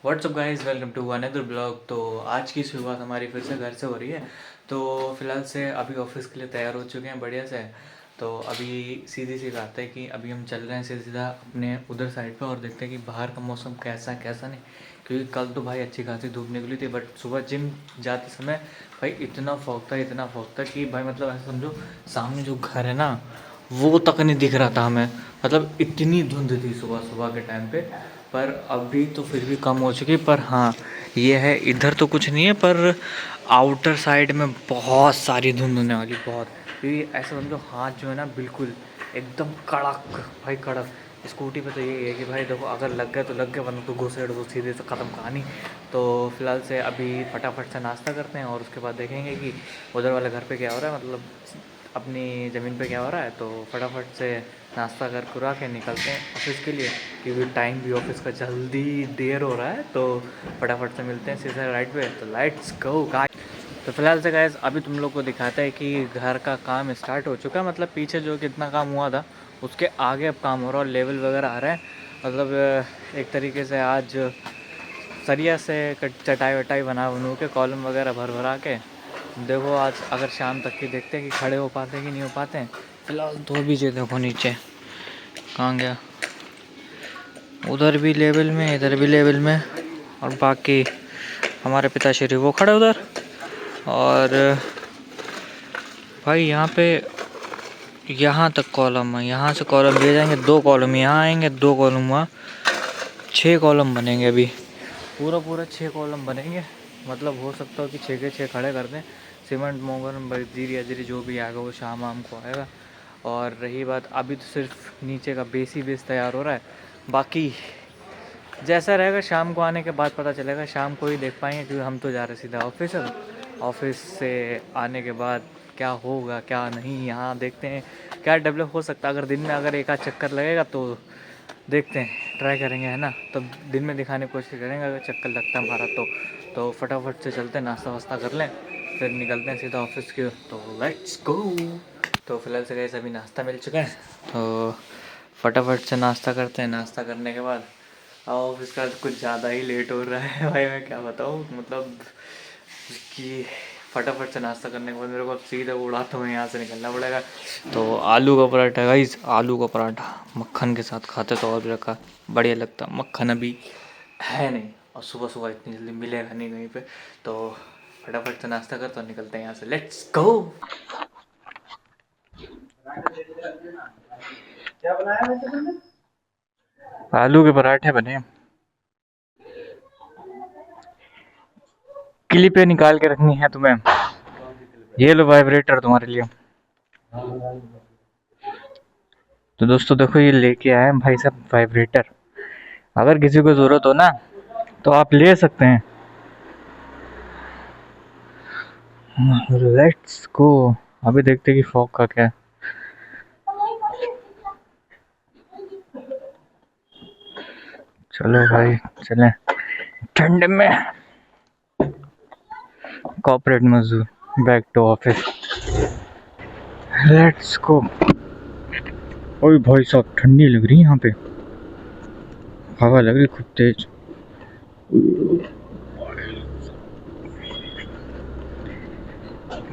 WhatsApp guys, welcome to another blog. तो आज की शुरुआत हमारी फिर से घर से हो रही है। तो फिलहाल से अभी ऑफिस के लिए तैयार हो चुके हैं बढ़िया से। तो अभी सीधी सी बात है कि अभी हम चल रहे हैं सीधा सीधा अपने उधर साइड पे और देखते हैं कि बाहर का मौसम कैसा है कैसा नहीं। क्योंकि कल तो भाई अच्छी खासी धूप निकली थी, बट सुबह जिम जाते समय भाई इतना फौक था कि भाई मतलब ऐसा समझो सामने जो घर है ना वो तक नहीं दिख रहा था हमें। मतलब इतनी धुंध थी सुबह सुबह के टाइम पे। पर अभी तो फिर भी कम हो चुकी, पर हाँ ये है इधर तो कुछ नहीं है, पर आउटर साइड में बहुत सारी धुंध होने वाली, बहुत। क्योंकि ऐसा समझो हाथ जो है ना बिल्कुल एकदम कड़क, भाई कड़क। स्कूटी पे तो यही है कि भाई देखो अगर लग गए तो लग गए, वरना तो घुसेड़ दो सीधे से, ख़त्म कहानी। तो फिलहाल से अभी फटाफट से नाश्ता करते हैं और उसके बाद देखेंगे कि उधर वाले घर पे क्या हो रहा है, मतलब अपनी ज़मीन पे क्या हो रहा है। तो फटाफट से नाश्ता कर कुरा के निकलते हैं ऑफिस के लिए, क्योंकि टाइम भी ऑफिस का जल्दी देर हो रहा है। तो फटाफट से मिलते हैं सीधा राइट पे। तो लेट्स गो गाइस। तो फिलहाल से गाइस अभी तुम लोग को दिखाता है कि घर का काम स्टार्ट हो चुका है। मतलब पीछे जो कितना काम हुआ था उसके आगे अब काम हो रहा है और लेवल वगैरह आ रहे हैं। मतलब एक तरीके से आज सरिया से चटाई वटाई बनू के कॉलम वगैरह भर भरा के देखो, आज अगर शाम तक की देखते हैं कि खड़े हो पाते हैं कि नहीं हो पाते हैं। फिलहाल तो भी जो देखो नीचे कहाँ गया, उधर भी लेवल में इधर भी लेवल में, और बाकी हमारे पिताश्री वो खड़े उधर। और भाई यहाँ पे यहाँ तक कॉलम है, यहाँ से कॉलम दिए जाएंगे, 2 कॉलम यहाँ आएंगे, 2 कॉलम वहाँ, 6 कॉलम बनेंगे अभी। पूरा पूरा 6 कॉलम बनेंगे। मतलब हो सकता हो कि 6 के 6 खड़े कर दें। सीमेंट मोगर बजरी अजरी जो भी आएगा वो शाम आम को आएगा। और रही बात, अभी तो सिर्फ नीचे का बेस ही बेस तैयार हो रहा है। बाकी जैसा रहेगा शाम को आने के बाद पता चलेगा, शाम को ही देख पाएंगे, क्योंकि हम तो जा रहे सीधा ऑफिस। ऑफिस से आने के बाद क्या होगा क्या नहीं, यहाँ देखते हैं क्या डेवलप हो सकता है। अगर दिन में अगर एक आध चक्कर लगेगा तो देखते हैं, ट्राई करेंगे, है ना। तब दिन में दिखाने की कोशिश करेंगे अगर चक्कर लगता है हमारा तो फटाफट से चलते हैं, नाश्ता वास्ता कर लें, फिर निकलते हैं सीधा ऑफिस के। तो लेट्स गो। तो फिलहाल से गए अभी नाश्ता मिल चुका है, तो फटाफट से नाश्ता करते हैं। नाश्ता करने के बाद ऑफिस का कुछ ज़्यादा ही लेट हो रहा है भाई, मैं क्या बताऊँ। मतलब कि फटाफट से नाश्ता करने के बाद मेरे को अब सीधा उड़ाते हुए यहाँ से निकलना पड़ेगा। तो आलू का पराठा गाइस, आलू का पराठा मक्खन के साथ खाते तो और भी रखा बढ़िया लगता। मक्खन अभी है नहीं और सुबह सुबह इतनी जल्दी मिलेगा नहीं कहीं पे। तो फटाफट से नाश्ता करते और निकलते हैं यहाँ से। Let's go. क्या बनाया वैसे तुमने? आलू के पराठे बने। क्लिपें निकाल के रखनी है तुम्हें, ये लो वाइब्रेटर तुम्हारे लिए। तो दोस्तों देखो ये लेके आए हैं भाई साहब वाइब्रेटर। अगर किसी को ज़रूरत हो ना तो आप ले सकते हैं। Let's go. अभी देखते हैं कि फॉग का क्या है। चलो भाई चलें ठंड में। कॉर्पोरेट मजदूर back to office. Let's go. ओए भाई साहब ठंडी लग रही है यहाँ पे, हवा लग रही खूब तेज।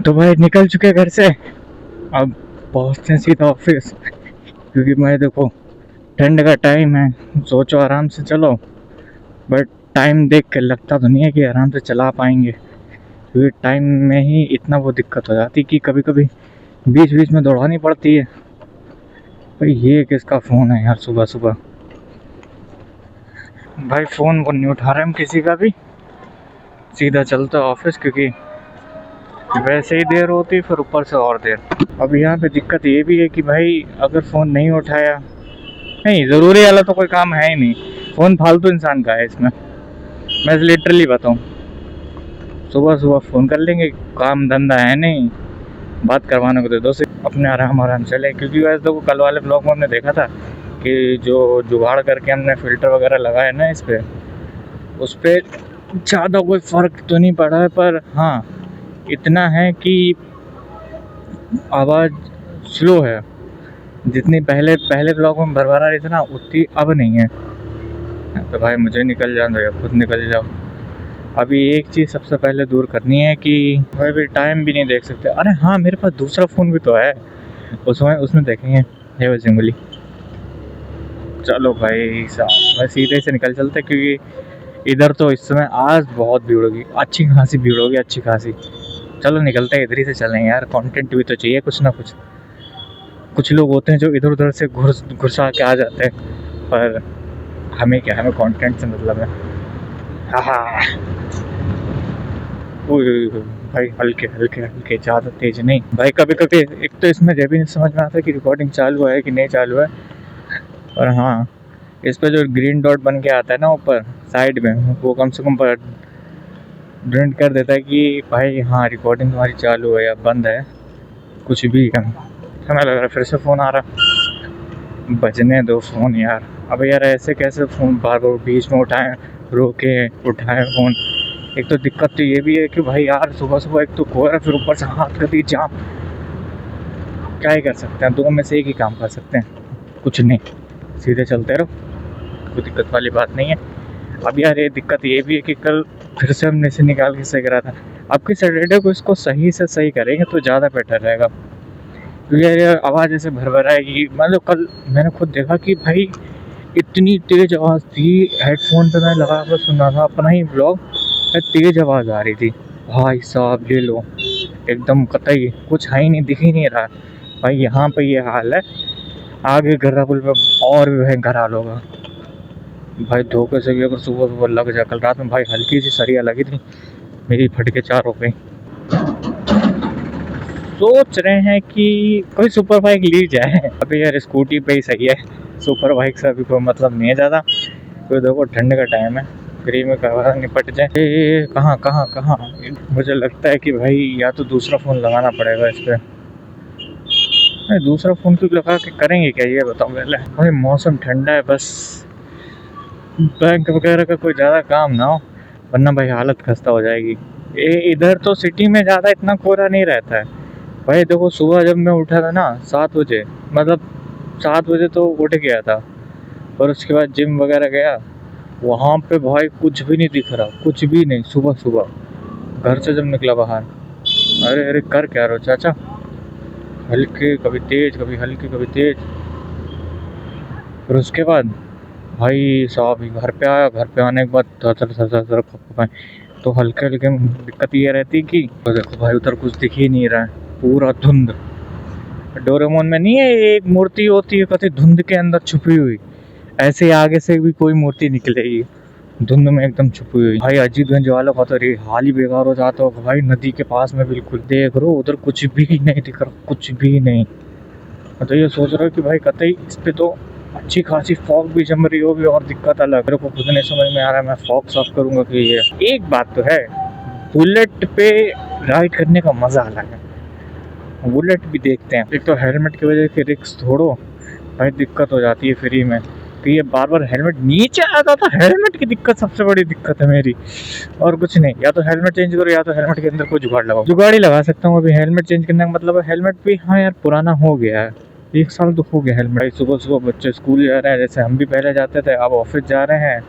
तो भाई निकल चुके घर से, अब पहुँचते हैं सीधा ऑफिस। क्योंकि मैं देखो ठंड का टाइम है, सोचो आराम से चलो, बट टाइम देख के लगता तो नहीं है कि आराम से चला पाएंगे। क्योंकि टाइम में ही इतना वो दिक्कत हो जाती कि कभी कभी बीच बीच में दौड़ानी पड़ती है। भाई ये किसका फ़ोन है यार सुबह सुबह। भाई फ़ोन वो नहीं उठा रहे हम किसी का भी, सीधा चलता ऑफिस, क्योंकि वैसे ही देर होती फिर ऊपर से और देर। अब यहाँ पे दिक्कत ये भी है कि भाई अगर फ़ोन नहीं उठाया, नहीं ज़रूरी वाला तो कोई काम है ही नहीं, फ़ोन फालतू इंसान का है इसमें, मैं लिटरली बताऊँ। सुबह सुबह फ़ोन कर लेंगे, काम धंधा है नहीं, बात करवाने को दे दो सिर्फ, अपने आराम आराम चले। क्योंकि वैसे तो कल वाले ब्लॉग में हमने देखा था कि जो जुगाड़ करके हमने फ़िल्टर वगैरह लगाया ना इस पर, उस पर ज़्यादा कोई फ़र्क तो नहीं पड़ा है, पर हाँ इतना है कि आवाज़ स्लो है। जितनी पहले पहले ब्लॉग में भरभरा रही थी ना उतनी अब नहीं है। तो भाई मुझे निकल जाओ या खुद निकल जाओ। अभी एक चीज़ सबसे पहले दूर करनी है कि भाई भी टाइम भी नहीं देख सकते। अरे हाँ, मेरे पास दूसरा फ़ोन भी तो है, उसमें उसमें देखेंगे। ये वो जंगली। चलो भाई साहब, मैं सीधे से निकल चलते, क्योंकि इधर तो इस समय आज बहुत भीड़ होगी, अच्छी खासी भीड़ होगी, अच्छी खासी। चलो निकलते हैं, इधर ही से चलें यार, कंटेंट भी तो चाहिए कुछ ना कुछ। कुछ लोग होते हैं जो इधर उधर से घुसा के आ जाते हैं, पर हमें क्या, हमें कंटेंट से मतलब है। हाँ, भाई हल्के हल्के हल्के, ज़्यादा तेज नहीं भाई। कभी कभी एक तो इसमें ये भी नहीं समझ में आता कि रिकॉर्डिंग चालू है कि नहीं चालू है। और हाँ, इस पे जो ग्रीन डॉट बन के आता है ना ऊपर साइड में, वो कम से कम प्रिंट कर देता है कि भाई हाँ रिकॉर्डिंग तुम्हारी चालू है या बंद है, कुछ भी। हमें लग रहा है फिर से फ़ोन आ रहा। बजने दो फ़ोन यार। अब यार ऐसे कैसे फ़ोन बार बार बीच में उठाएं, रोके उठाएं फ़ोन। एक तो दिक्कत तो ये भी है कि भाई यार सुबह सुबह एक तो कोहरा, फिर ऊपर से हाथ कर दी जाम। क्या ही कर सकते हैं, दो में से एक ही काम कर सकते हैं, कुछ नहीं, सीधे चलते रहो, कोई दिक्कत वाली बात नहीं है। अब यार ये दिक्कत ये भी है कि कल फिर से हमने इसे निकाल के सही करा था। अब की सैटरडे को इसको सही से सही करेंगे तो ज़्यादा बेटर रहेगा, क्योंकि यार आवाज़ ऐसे भर आएगी। मतलब कल मैंने खुद देखा कि भाई इतनी तेज़ आवाज़ थी, हेडफोन पे मैं लगा कर सुन रहा था अपना ही ब्लॉग, तेज़ आवाज़ आ रही थी। भाई साहब ले लो, एकदम कतई कुछ है ही नहीं, दिख ही नहीं रहा। भाई यहाँ पे ये हाल है, आगे गर्रापुल पे और भी भयंकर हाल होगा। भाई धोखे से भी अगर सुबह सुबह लग जाए, कल रात में भाई हल्की सी सरिया लगी थी, मेरी फट के चार हो गई। सोच रहे हैं कि कोई सुपर बाइक ली जाए। अभी यार स्कूटी पे ही सही है, सुपर बाइक से अभी कोई मतलब नहीं है ज़्यादा, क्योंकि देखो ठंड का टाइम है, फ्री में कहाँ निपट जाए। कहाँ कहाँ कहाँ, मुझे लगता है कि भाई या तो दूसरा फ़ोन लगाना पड़ेगा इस पर। दूसरा फ़ोन क्यों लगा के करेंगे क्या, ये बताओ पहले। भाई मौसम ठंडा है, बस बैंक वगैरह का कोई ज़्यादा काम ना हो, वरना भाई हालत खस्ता हो जाएगी। इधर तो सिटी में ज़्यादा इतना कोहरा नहीं रहता है भाई। देखो सुबह जब मैं उठा था ना 7 बजे, मतलब 7 बजे तो उठ गया था, और उसके बाद जिम वगैरह गया, वहाँ पे भाई कुछ भी नहीं दिख रहा, कुछ भी नहीं। सुबह सुबह घर से जब निकला बाहर, अरे अरे कर क्या रहो चाचा, हल्के कभी तेज कभी हल्के कभी तेज। फिर उसके बाद भाई साहब घर पे आया, घर पे आने के बाद थर खपाए, तो हल्के हल्के दिक्कत ये रहती कि तो देखो भाई उधर कुछ दिख ही नहीं रहा है, पूरा धुंध। डोरेमोन में नहीं है एक मूर्ति होती है कभी धुंध के अंदर छुपी हुई, ऐसे आगे से भी कोई मूर्ति निकलेगी धुंध में एकदम छुपी हुई। भाई अजीतगंज वालों का तो हाल ही बेकार हो जाता हो भाई, नदी के पास में बिल्कुल देख रो, उधर कुछ भी नहीं दिख रहा, कुछ भी नहीं। तो ये सोच रहा हूँ कि भाई कतई इस पे तो अच्छी खासी फॉग भी जम रही होगी, और दिक्कत अलग मेरे को खुद नहीं समझ में आ रहा है मैं फॉग साफ करूंगा कि ये। एक बात तो है, बुलेट पे राइड करने का मजा अलग है। बुलेट भी देखते हैं, एक तो हेलमेट की वजह से रिस्क छोड़ो भाई, दिक्कत हो जाती है फ्री में। तो ये बार बार हेलमेट नीचे आता था, हेलमेट की दिक्कत सबसे बड़ी दिक्कत है मेरी, और कुछ नहीं। या तो हेलमेट चेंज करो, या तो हेलमेट के अंदर कोई जुगाड़ लगाओ। जुगाड़ ही लगा सकता हूँ अभी हेलमेट चेंज करने का मतलब है। हेलमेट भी हाँ यार पुराना हो गया है, 1 साल तो हो गया हेलमेट। सुबह सुबह बच्चे स्कूल जा रहे हैं, जैसे हम भी पहले जाते थे, अब ऑफिस जा रहे हैं।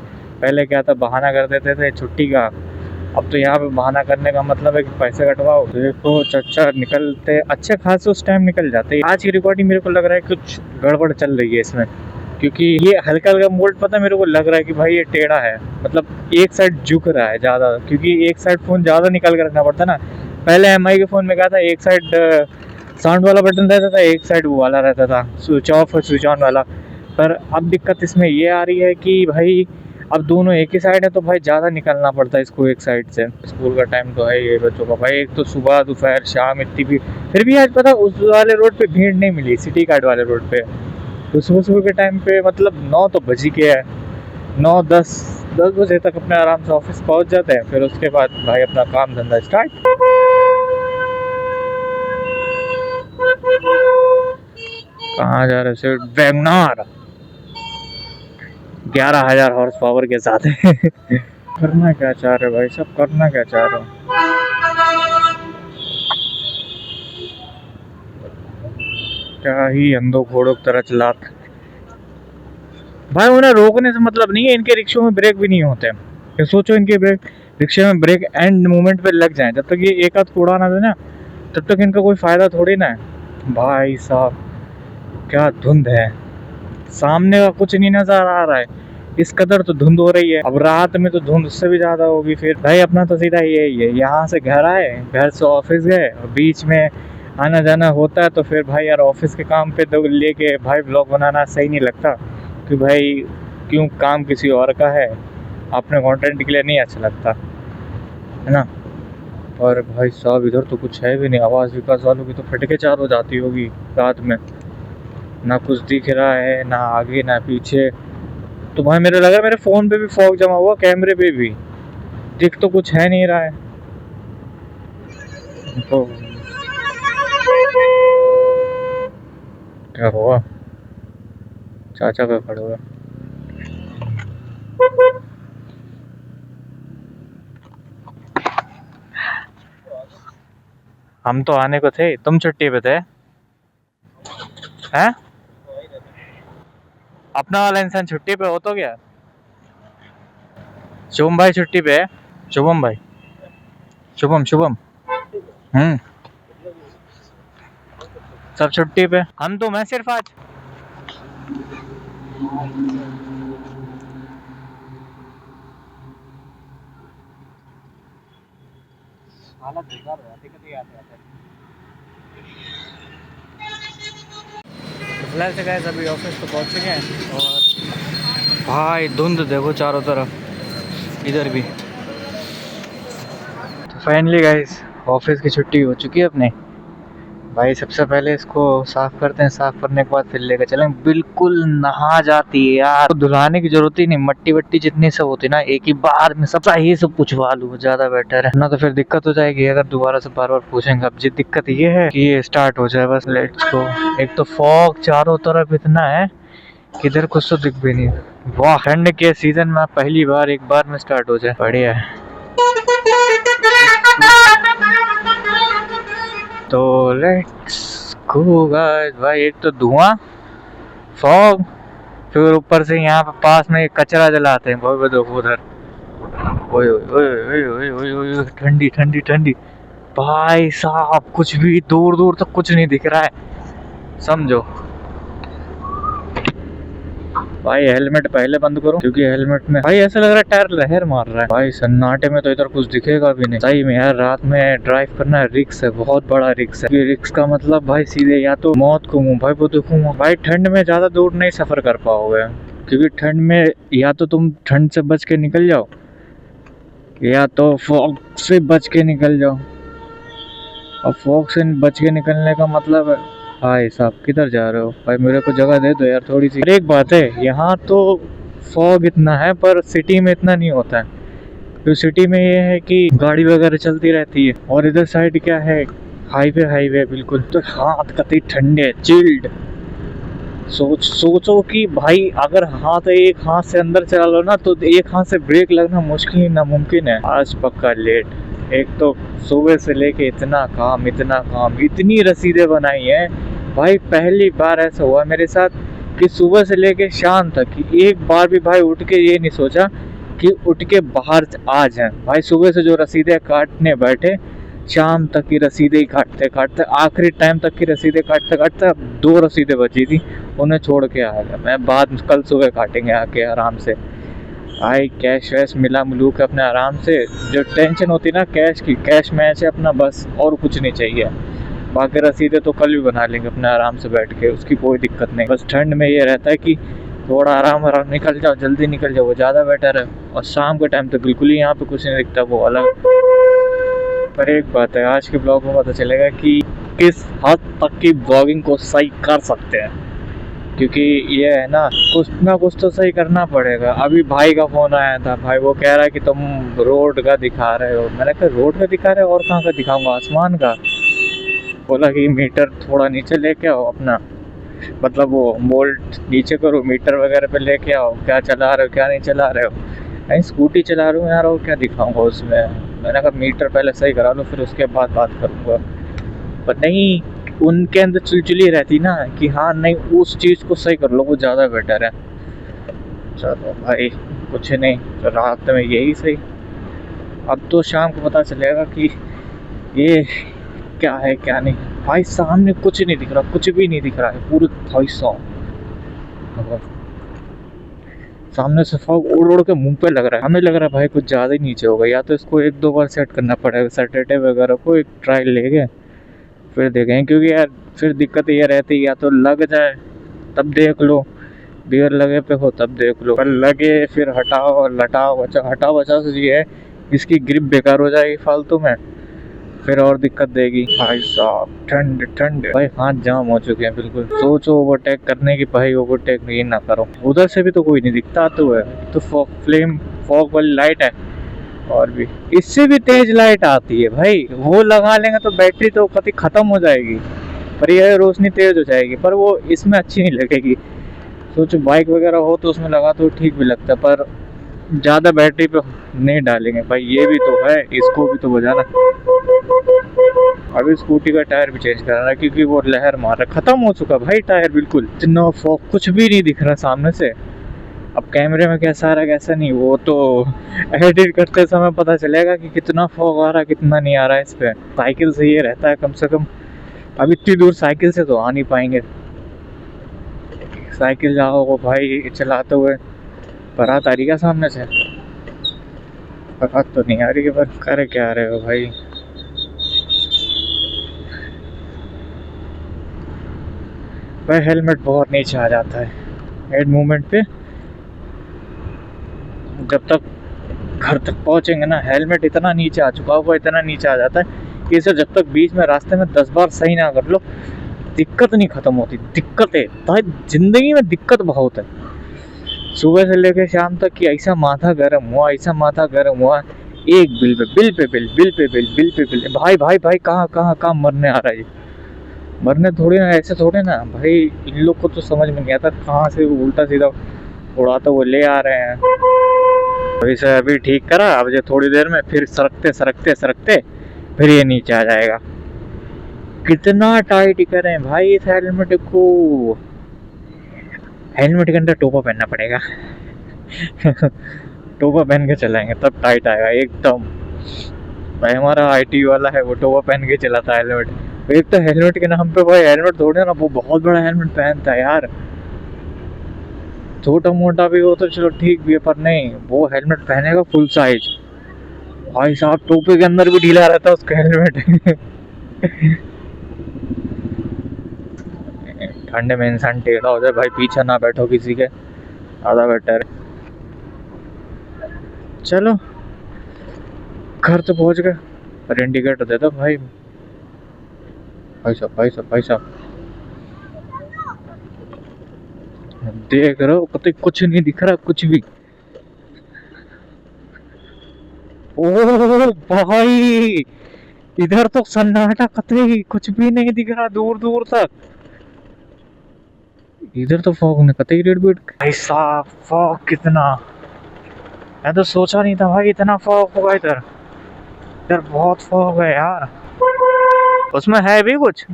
पहले क्या था, बहाना कर देते थे छुट्टी का, अब तो यहाँ पे बहाना करने का मतलब है कि पैसे कटवाओ। तो देखो चच्चा निकलते अच्छे खासे उस टाइम निकल जाते। आज की रिकॉर्डिंग मेरे को लग रहा है कुछ गड़बड़ चल रही है इसमें, क्योंकि ये हल्का हल्का मोल्ड पता मेरे को लग रहा है कि भाई ये टेढ़ा है, मतलब एक साइड झुक रहा है ज़्यादा, क्योंकि एक साइड फ़ोन ज़्यादा निकाल कर रखना पड़ता ना। पहले एमआई के फ़ोन में क्या था, एक साइड साउंड वाला बटन रहता था, एक साइड वो वाला रहता था स्विच ऑफ और स्विच ऑन वाला। पर अब दिक्कत इसमें ये आ रही है कि भाई अब दोनों एक ही साइड है, तो भाई ज़्यादा निकलना पड़ता है इसको एक साइड से। स्कूल का टाइम तो है ये बच्चों का भाई, एक तो सुबह दोपहर शाम इतनी भी, फिर भी आज पता उस वाले रोड पे भीड़ नहीं मिली, सिटी कार्ड वाले रोड पे। तो सुबह सुबह के टाइम पे मतलब 9 तो बज ही गया है, 9-10 बजे तक अपने आराम से ऑफिस पहुंच जाते हैं। फिर उसके बाद भाई अपना काम धंधा स्टार्ट। कहाँ जा रहे से, वैगनार 11,000 हॉर्स पावर के साथ है। करना क्या चाह रहे हो भाई, सब करना क्या चाह रहे हो। क्या ही अंधों घोड़ों की तरह चला, भाई उन्हें रोकने से मतलब नहीं है, इनके रिक्शों में ब्रेक भी नहीं होते। ये सोचो इनके ब्रेक, रिक्शे में ब्रेक एंड मोमेंट पे लग जाए, जब तक ये एक आध कूड़ा ना दे ना तब तक इनका कोई फायदा थोड़ी ना है। भाई साहब क्या धुंध है, सामने का कुछ नहीं नजर आ रहा है, इस कदर तो धुंध हो रही है। अब रात में तो धुंध उससे भी ज्यादा होगी। फिर भाई अपना तो सीधा यही है, यहाँ से घर आए, घर से ऑफिस गए, और बीच में आना जाना होता है तो फिर भाई यार ऑफिस के काम पे तो लेके भाई ब्लॉग बनाना सही नहीं लगता, कि भाई क्यों, काम किसी और का है, अपने कंटेंट के लिए नहीं अच्छा लगता है ना। और भाई साहब इधर तो कुछ है भी नहीं, आवाज़ विकास वालों की तो फटके चार हो जाती होगी रात में, ना कुछ दिख रहा है, ना आगे ना पीछे। तो भाई मेरे लगा मेरे फ़ोन पे भी फॉग जमा हुआ, कैमरे पे भी दिख तो कुछ है नहीं रहा है। तो क्या हुआ, चाचा का खड़ा हुआ। हम तो आने को थे, तुम छुट्टी पे थे हैं? अपना वाला इंसान छुट्टी पे हो तो क्या? शुभम भाई छुट्टी पे है, शुभम भाई, शुभम शुभम। हम्म, सब छुट्टी पे, हम तो मैं सिर्फ आज। हालत बेकार हो जाती कभी आते आते। तो फिलहाल से गाइस अभी ऑफिस तो पहुंच चुके हैं, और भाई धुंध देखो चारों तरफ, इधर भी। तो फाइनली गाइस ऑफिस की छुट्टी हो चुकी है अपने। भाई सबसे पहले इसको साफ करते हैं, साफ करने के बाद फिर लेकर चलेंगे। बिल्कुल नहा जाती है यार, तो धुलाने की जरूरत ही नहीं, मट्टी वट्टी जितनी सब होती ना एक ही बार में सब चाहिए, सब पूछवा लूँ ज्यादा बेटर है ना, तो फिर दिक्कत हो जाएगी अगर दोबारा से बार बार पूछेंगे। अब जी दिक्कत ये है कि ये स्टार्ट हो जाए बस, लेट्स गो। एक तो फॉग चारों तरफ इतना है, किधर कुछ तो दिख भी नहीं। वाह, ठंड के सीजन में पहली बार एक बार में स्टार्ट हो जाए, बढ़िया है। तो लेट्स गो गाइस। भाई एक तो धुआं, फॉग, फिर ऊपर से यहाँ पे पास में एक कचरा जलाते हैं, बहुत देखो उधर, ओए ओए ओए ओए ओए ओए, ठंडी ठंडी ठंडी। भाई साहब कुछ भी दूर दूर तक कुछ नहीं दिख रहा है, समझो। भाई हेलमेट पहले बंद करो, क्योंकि हेलमेट में भाई ऐसा लग रहा है टायर लहर मार रहा है। भाई सन्नाटे में तो इधर कुछ दिखेगा भी नहीं, सही में यार रात में ड्राइव करना रिस्क है, बहुत बड़ा रिस्क है। रिस्क का मतलब भाई सीधे या तो मौत को मुंह भाई वो देखूंगा। भाई ठंड में ज्यादा दूर नहीं सफर कर पाओगे, क्योंकि ठंड में या तो तुम ठंड से बच के निकल जाओ, या तो फॉग से बच के निकल जाओ। अब फॉग से बच के निकलने का मतलब है, भाई साहब किधर जा रहे हो भाई, मेरे को जगह दे दो यार थोड़ी सी। एक बात है, यहाँ तो फॉग इतना है पर सिटी में इतना नहीं होता है, तो सिटी में ये है कि गाड़ी वगैरह चलती रहती है, और इधर साइड क्या है, हाईवे हाईवे बिल्कुल, तो हाथ कतई ठंडे चिल्ड। सोचो कि भाई अगर हाथ एक हाथ से अंदर चला लो ना तो एक हाथ से ब्रेक लगना मुश्किल नामुमकिन है। आज पक्का लेट, एक तो सुबह से लेके इतना काम इतनी रसीदें बनाई है भाई, पहली बार ऐसा हुआ मेरे साथ कि सुबह से लेके शाम तक कि एक बार भी भाई उठ के ये नहीं सोचा कि उठ के बाहर आ जाए। भाई सुबह से जो रसीदें काटने बैठे, शाम तक की रसीदें ही काटते काटते आखिरी टाइम तक की रसीदें काटते काटते अब 2 रसीदें बची थी, उन्हें छोड़ के आ गया मैं, बाद कल सुबह काटेंगे आके आराम से। भाई कैश वैश मिला मलूक अपने आराम से, जो टेंशन होती ना कैश की, कैश में ऐसे अपना बस, और कुछ नहीं चाहिए। बाकी रसीदें तो कल भी बना लेंगे अपने आराम से बैठ के, उसकी कोई दिक्कत नहीं। बस ठंड में ये रहता है कि थोड़ा आराम आराम निकल जाओ, जल्दी निकल जाओ, वो ज़्यादा बेटर है। और शाम के टाइम तो बिल्कुल ही यहाँ पे कुछ नहीं दिखता, वो अलग। पर एक बात है, आज के ब्लॉग में पता चलेगा कि किस हद तक की ब्लॉगिंग को सही कर सकते हैं, क्योंकि ये है ना कुछ तो सही करना पड़ेगा। अभी भाई का फ़ोन आया था, भाई वो कह रहा है कि तुम रोड का दिखा रहे हो। मैंने कहा रोड का दिखा रहे हो और कहाँ का दिखाऊंगा, आसमान का। बोला कि मीटर थोड़ा नीचे लेके आओ अपना, मतलब वो वोल्ट नीचे करो, मीटर वगैरह पे लेके आओ, क्या चला रहे हो क्या नहीं चला रहे हो। नहीं स्कूटी चला रहा हूँ यार, और क्या दिखाऊंगा उसमें। मैंने कहा मीटर पहले सही करा लो, फिर उसके बाद बात करूँगा। पर नहीं, उनके अंदर चिलचिली रहती ना कि हाँ नहीं उस चीज़ को सही कर लो, वो ज़्यादा बेटर है। चलो भाई कुछ नहीं, तो रात में यही सही। अब तो शाम को पता चलेगा कि ये क्या है क्या नहीं। भाई सामने कुछ नहीं दिख रहा, कुछ भी नहीं दिख रहा है पूरे। भाई साहब सामने से फॉग उड़ उड़ के मुंह पे लग रहा है। हमें लग रहा है भाई कुछ ज़्यादा ही नीचे होगा, या तो इसको एक दो बार सेट करना पड़ेगा। सैटरडे वगैरह को एक ट्रायल लेके फिर देखें, क्योंकि यार फिर दिक्कत ये रहती है या तो लग जाए तब देख लो, बियर लगे पे हो तब देख लो, पर लगे फिर हटाओ लटाओ बचाओ। हटाओ बचाओ से ये है इसकी ग्रिप बेकार हो जाएगी फालतू में, फिर और दिक्कत देगी। भाई साहब ठंड ठंड, भाई हाथ जाम हो चुके हैं बिल्कुल। सोचो ओवरटेक करने की, भाई ओवरटेक नहीं ना करो। उधर से भी तो कोई नहीं दिखता, तो है तो फ्लेम फॉग वाली लाइट है, और भी इससे भी तेज लाइट आती है भाई। वो लगा लेंगे तो बैटरी तो कभी खत्म हो जाएगी, पर यह रोशनी तेज हो जाएगी, पर वो इसमें अच्छी नहीं लगेगी। सोचो बाइक वगैरह हो तो उसमें लगा तो ठीक भी लगता है, पर ज़्यादा बैटरी पे नहीं डालेंगे भाई। ये भी तो है, इसको भी तो बजाना। अभी स्कूटी का टायर भी चेंज कराना है, क्योंकि वो लहर मार रहा, खत्म हो चुका भाई टायर बिल्कुल। इतना फॉग, कुछ भी नहीं दिख रहा सामने से। अब कैमरे में कैसा आ रहा है कैसा नहीं, वो तो एडिट करते समय पता चलेगा कि कितना फॉग आ रहा है कितना नहीं आ रहा है। इस पे साइकिल से ये रहता है कम से कम। अब इतनी दूर साइकिल से तो आ नहीं पाएंगे। साइकिल जाओ भाई चलाते हुए, बारात आ रही है सामने से? बारात तो नहीं आ रही है, पर करे क्या रहे हो भाई। भाई हेलमेट बहुत नीचे आ जाता है हेड मूवमेंट पे। जब तक घर तक पहुंचेंगे ना, हेलमेट इतना नीचे आ चुका होगा, इतना नीचे आ जाता है कि इसे जब तक बीच में रास्ते में 10 बार सही ना कर लो, दिक्कत नहीं खत्म होती। दिक्कत है भाई, जिंदगी में दिक्कत बहुत है। सुबह से लेकर शाम तक कि ऐसा माथा गर्म हुआ, ऐसा माथा गर्म हुआ। एक bill pay bill pay bill, bill pay bill, bill pay bill. भाई भाई भाई कहाँ कहाँ कहाँ मरने आ रहा है ये। मरने थोड़ी ना, ऐसे थोड़े ना भाई। इन लोग को तो समझ में नहीं आता कहाँ से उल्टा सीधा उड़ाता वो ले आ रहे हैं। अभी से अभी ठीक करा, अब जो थोड़ी देर में फिर सरकते सरकते सरकते फिर ये नीचे आ जाएगा। कितना टाइट करें भाई इस हेलमेट को। हेलमेट के अंदर टोपा पहनना पड़ेगा। टोपा पहन के चलाएंगे तब टाइट आएगा एकदम। भाई हमारा आईटी वाला है, वो टोपा पहन के चलाता है हेलमेट। एक तो हेलमेट के नाम पे भाई हेलमेट थोड़े ना, वो बहुत बड़ा हेलमेट पहनता है यार। छोटा मोटा भी हो तो चलो ठीक भी है, पर नहीं वो हेलमेट पहनेगा फुल साइज। भाई साहब टोपे के अंदर भी ढीला रहता है उसका हेलमेट। ठंडे में इंसान टेढ़ा हो जाए भाई, पीछे ना बैठो किसी के, ज़्यादा बेटर है। चलो घर तो पहुंच गए, पर इंडिकेटर दे दो भाई। भाई साहब भाई साहब भाई साहब देख रहे हो, कतई कुछ नहीं दिख रहा कुछ भी। ओ भाई इधर तो सन्नाटा, कतई कुछ भी नहीं दिख रहा दूर दूर तक। इधर तो फॉग ने कतई रेड बीट। भाई साहब फॉग कितना, मैं तो सोचा नहीं था भाई इतना फॉग होगा इधर। इधर बहुत फॉग है यार। उसमें है भी कुछ।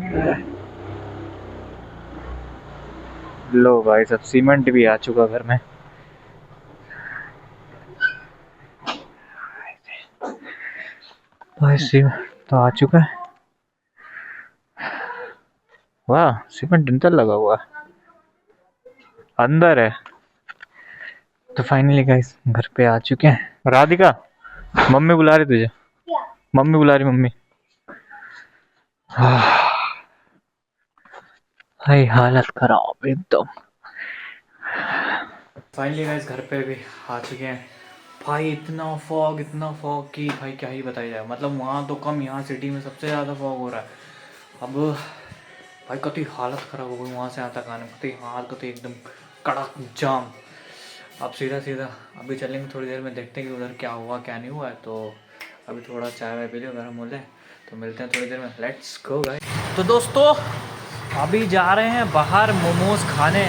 लो भाई सब सीमेंट भी आ चुका घर में। भाई सीमेंट तो आ चुका है। वाह सीमेंट इंटर लगा हुआ अंदर है। तो फाइनली गाइस घर पे आ चुके हैं। राधिका मम्मी बुला रही तुझे, मम्मी बुला रही मम्मी। भाई हालत खराब एकदम। फाइनली गाइस घर पे भी आ चुके हैं। भाई इतना फॉग कि भाई क्या ही बताया जाए। मतलब वहाँ तो कम, यहाँ सिटी में सबसे ज़्यादा फॉग हो रहा है। अब भाई कतई हालत ख़राब हो गई वहाँ से यहाँ तक आने में, कतई हाल कतई एकदम कड़क जाम। अब सीधा सीधा अभी चलेंगे थोड़ी देर में, देखते हैं कि उधर क्या हुआ क्या नहीं हुआ है। तो अभी थोड़ा चाय वाय पी लो, गर्म हो जाए, तो मिलते हैं थोड़ी देर में। Let's go guys. तो दोस्तों अभी जा रहे हैं बाहर मोमोज खाने,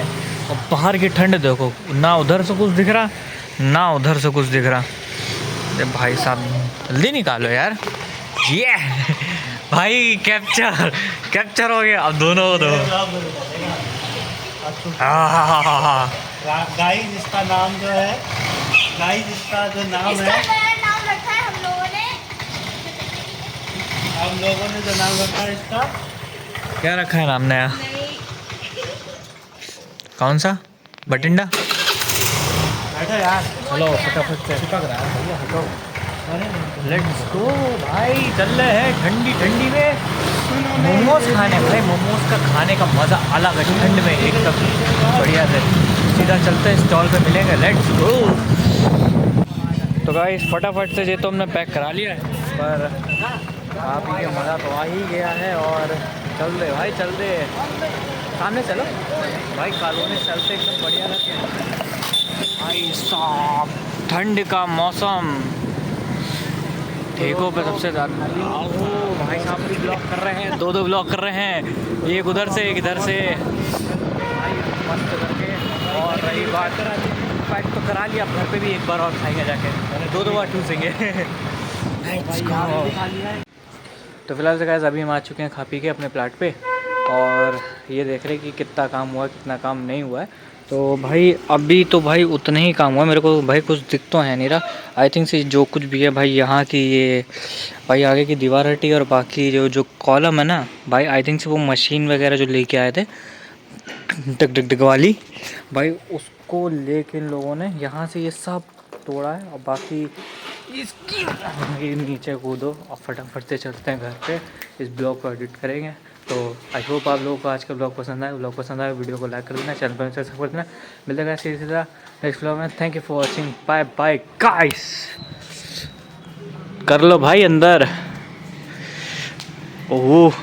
और बाहर की ठंड देखो, ना उधर से कुछ दिख रहा ना उधर से कुछ दिख रहा। अरे भाई साहब जल्दी निकालो यार। ये भाई कैप्चर हो गया। अब दोनों को दो। हाँ हाँ हाँ हाँ। गाइस इसका नाम जो है, गाइस इसका जो नाम इसका है, नया नाम रखा है हम लोगों ने जो नाम रखा है इसका, क्या रखा है नाम नया? नहीं कौन सा? बटिंडा? बैठो यार, चलो फटाफट से चिपक रहा है भैया, हटो। लेट्स गो भाई, चल रहे हैं ठंडी ठंडी में मोमोज खाने। भाई मोमोज का खाने का मज़ा अलग है ठंड में, एकदम बढ़िया से। सीधा चलते हैं स्टॉल पे मिलेंगे, लेट्स गो। तो गाइस फटाफट से ये तो हमने पैक करा लिया है, पर आप ही का मज़ा तो आ ही गया है। और चल दे भाई, चल दे सामने चलो भाई, कॉलोनी चलते एकदम बढ़िया रहते हैं भाई साहब। ठंड का मौसम, ठेकों पे सबसे ज़्यादा। भाई साहब भी ब्लॉक कर रहे हैं, दो ब्लॉक कर रहे हैं, एक उधर से एक इधर से भाई, मस्त करके। और रही बात, पैक तो करा लिया, घर पे भी एक बार और खाएंगे जाके, दो बार ठूसेंगे। तो फिलहाल से गाइस अभी हम आ चुके हैं खा पी के अपने प्लाट पे, और ये देख रहे हैं कि कितना काम हुआ कितना काम नहीं हुआ है। तो भाई अभी तो भाई उतना ही काम हुआ मेरे को भाई, कुछ दिख तो है नहीं रहा। आई थिंक से जो कुछ भी है भाई, यहाँ की ये भाई आगे की दीवार हटी, और बाकी जो कॉलम है ना भाई, आई थिंक से वो मशीन वगैरह जो लेके आए थे डग डग डग वाली भाई, उसको लेके इन लोगों ने यहाँ से ये सब तोड़ा है। और बाकी इसकी नीचे कूदो और फटाफट से चलते हैं घर पे, इस ब्लॉग को एडिट करेंगे। तो आई होप आप लोगों को आज का ब्लॉग पसंद आए। ब्लॉग पसंद आए वीडियो को लाइक कर देना, चैनल पर सब्सक्राइब कर देना। मिलते हैं सीधा नेक्स्ट ब्लॉग में। Thank you for watching, bye bye guys. कर लो भाई अंदर। ओह